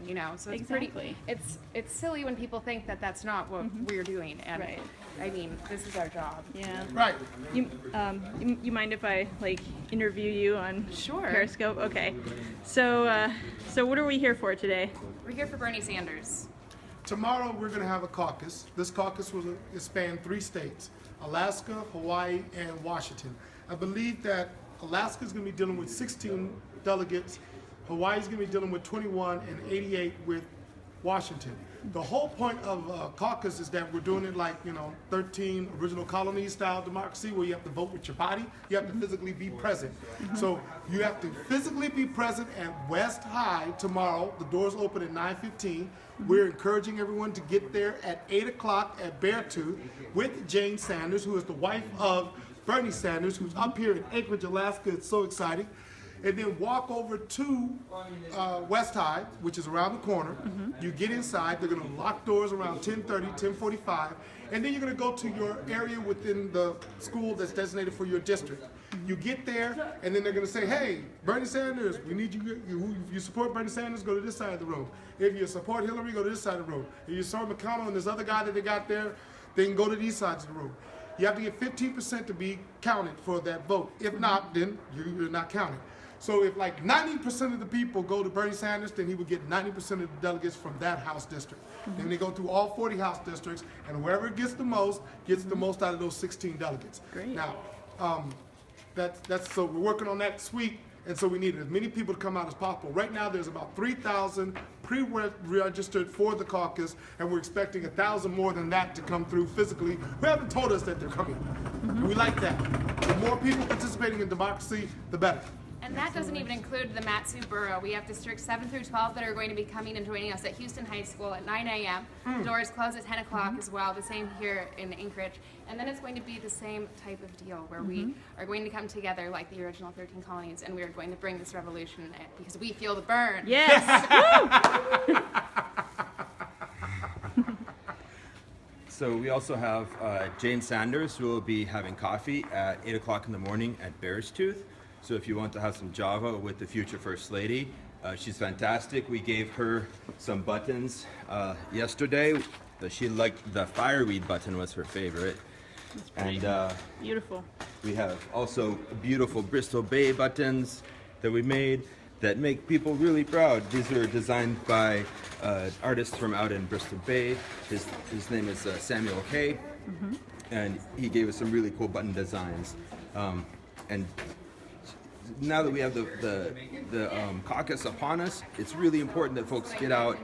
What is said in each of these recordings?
you know. So it's Exactly. it's silly when people think that that's not what we're doing. And Right. I mean, this is our job. Yeah. Right. You mind if I like interview you on Sure. Periscope? Okay. So so what are we here for today? We're here for Bernie Sanders. Tomorrow we're going to have a caucus. This caucus will span 3 states, Alaska, Hawaii, and Washington. I believe that Alaska is going to be dealing with 16 delegates, Hawaii is going to be dealing with 21, and 88 with Washington. The whole point of caucus is that we're doing it like, 13 original colony style democracy where you have to vote with your body, you have to physically be present. So you have to physically be present at West High tomorrow. The doors open at 9:15. We're encouraging everyone to get there at 8 o'clock at Beartooth with Jane Sanders, who is the wife of Bernie Sanders, who's up here in Anchorage, Alaska. It's so exciting. And then walk over to West High, which is around the corner. You get inside. They're going to lock doors around 10:30, 10:45. And then you're going to go to your area within the school that's designated for your district. You get there, and then they're going to say, hey, Bernie Sanders, we need you. If you support Bernie Sanders, go to this side of the room. If you support Hillary, go to this side of the room. If you support McConnell and this other guy that they got there, then go to these sides of the room. You have to get 15% to be counted for that vote. If not, then you're not counted. So if like 90% of the people go to Bernie Sanders, then he would get 90% of the delegates from that House district. Then they go through all 40 House districts, and whoever gets the most out of those 16 delegates. Great. Now, that's so we're working on that this week, and so we need as many people to come out as possible. Right now, there's about 3,000 pre-registered for the caucus, and we're expecting 1,000 more than that to come through physically. Who haven't told us that they're coming. And we like that. The more people participating in democracy, the better. And that doesn't even include the Matsu Borough. We have districts 7 through 12 that are going to be coming and joining us at Houston High School at 9 a.m. Doors close at 10 o'clock as well, the same here in Anchorage. And then it's going to be the same type of deal where we are going to come together like the original 13 colonies, and we are going to bring this revolution because we feel the burn. Yes. So we also have Jane Sanders, who will be having coffee at 8 o'clock in the morning at Beartooth. So if you want to have some Java with the future First Lady, she's fantastic. We gave her some buttons yesterday. She liked the fireweed button was her favorite. And Beautiful. we have also beautiful Bristol Bay buttons that we made that make people really proud. These are designed by artists from out in Bristol Bay. His name is Samuel Kay, and he gave us some really cool button designs. And now that we have the caucus upon us, it's really important that folks get out.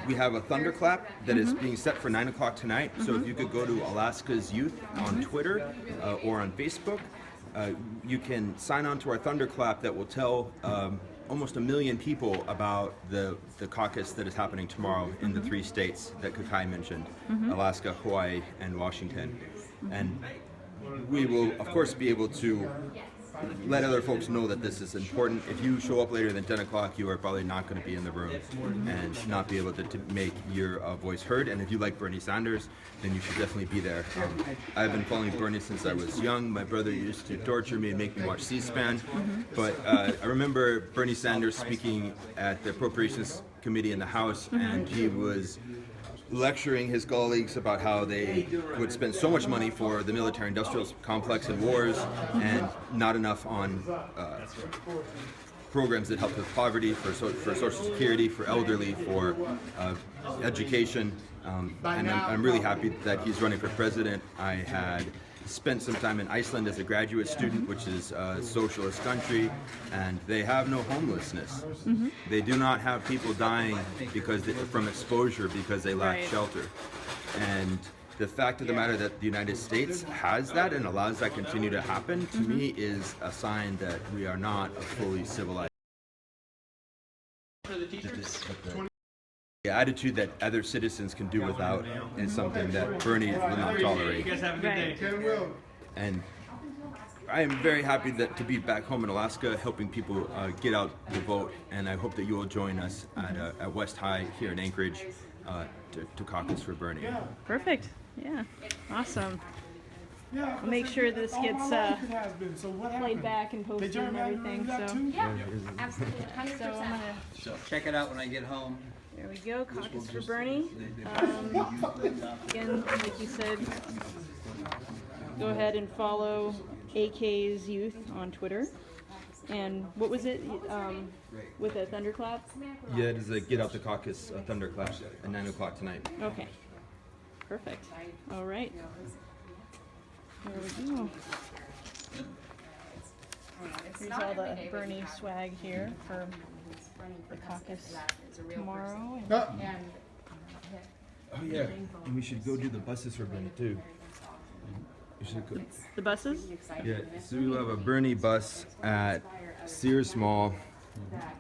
We have a thunderclap that is being set for 9 o'clock tonight. So if you could go to Alaska's Youth on Twitter or on Facebook, you can sign on to our thunderclap that will tell almost 1 million people about the caucus that is happening tomorrow in the 3 states that Kakai mentioned, Alaska, Hawaii, and Washington. And we will, of course, be able to let other folks know that this is important. If you show up later than 10 o'clock, you are probably not going to be in the room and not be able to make your voice heard. And if you like Bernie Sanders, then you should definitely be there. I've been following Bernie since I was young. My brother used to torture me and make me watch C-SPAN. But I remember Bernie Sanders speaking at the Appropriations Committee in the House, and he was lecturing his colleagues about how they would spend so much money for the military-industrial complex and wars and not enough on programs that help with poverty, for Social Security, for elderly, for education. And I'm really happy that he's running for president. I had spent some time in Iceland as a graduate student, which is a socialist country, and they have no homelessness. They do not have people dying from exposure because they lack shelter. And the fact of the matter that the United States has that and allows that continue to happen, to me, is a sign that we are not a fully civilized. The attitude that other citizens can do without is something that Bernie will not tolerate. You guys have a good day. And I am very happy to be back home in Alaska, helping people get out the vote, and I hope that you will join us at West High here in Anchorage to caucus for Bernie. Perfect. Yeah. Awesome. Yeah, I'll make sure this all gets my life it has been. So what played happened? back and They posted and gerrymandering everything. that So, too? Yeah, absolutely, 100%. so I'm gonna. Check it out when I get home. There we go. Caucus for Bernie. Again, like you said, go ahead and follow AK's Youth on Twitter. And what was it with a thunderclap? Yeah, it is a Get Out the Caucus thunderclap at 9 o'clock tonight. Okay. Perfect. All right. There we go. Here's all the Bernie swag here for the caucus tomorrow. Yeah. Oh yeah, and we should go do the buses for Bernie too. We should go. The buses? Yeah, so we'll have a Bernie bus at Sears Mall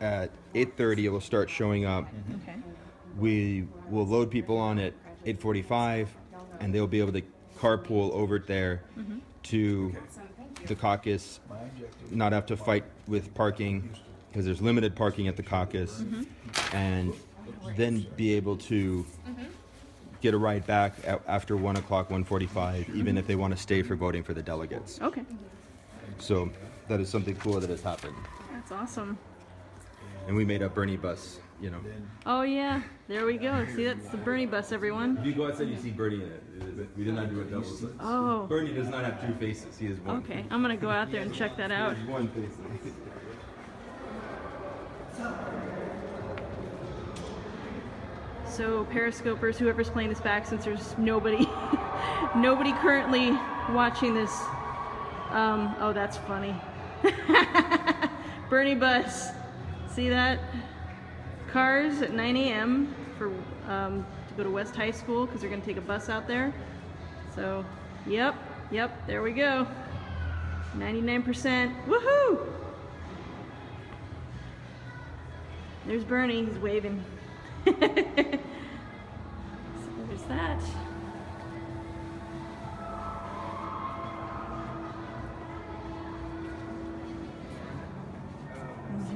at 8:30. It will start showing up. Okay. We will load people on at 8:45, and they'll be able to carpool over there to the caucus, not have to fight with parking because there's limited parking at the caucus, and then be able to get a ride back after 1 o'clock, 1:45, even if they want to stay for voting for the delegates. Okay. So that is something cool that has happened. That's awesome. And we made a Bernie bus, you know. Oh yeah, there we go. See, that's the Bernie bus, everyone. If you go outside, you see Bernie in it. We did not do a double set. Oh. Bernie does not have two faces. He is one. Okay, I'm gonna go out there and check that out. He has one face. So Periscopers, whoever's playing this back, since there's nobody, nobody currently watching this. Oh, that's funny. Bernie bus. See that? Cars at 9 a.m. for to go to West High School because they're gonna take a bus out there. So, yep, there we go. 99%. Woohoo! There's Bernie. He's waving. So there's that. And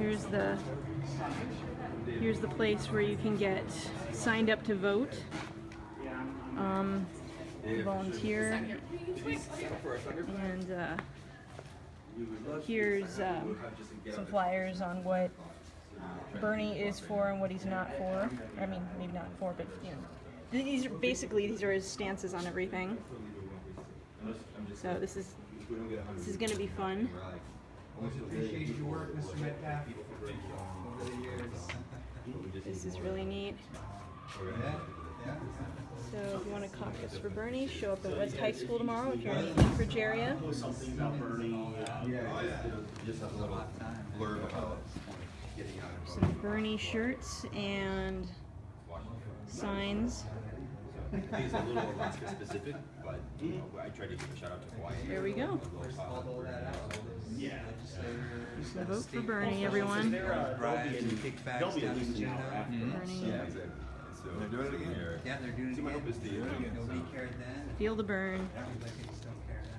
here's the place where you can get signed up to vote. Volunteer. And here's some flyers on what Bernie is for and what he's not for. I mean, maybe not for, but you know, these are his stances on everything. So this is going to be fun. Appreciate your work, Mr. Metcalf. This is really neat. So if you want to caucus for Bernie, show up at West High School tomorrow if you're in the Anchorage area. Just a little blurb about getting out of Some Bernie shirts and signs. It's a little Alaska specific, but you know, I tried to give a shout out to Hawaii. There we go. So vote for Bernie, everyone. Bribes and kickbacks down in Juneau. Bernie. Yeah, exactly. So they're doing it again. Yeah, they're doing it So my hope is again. to Nobody cared then. Feel the burn. Everybody still care now.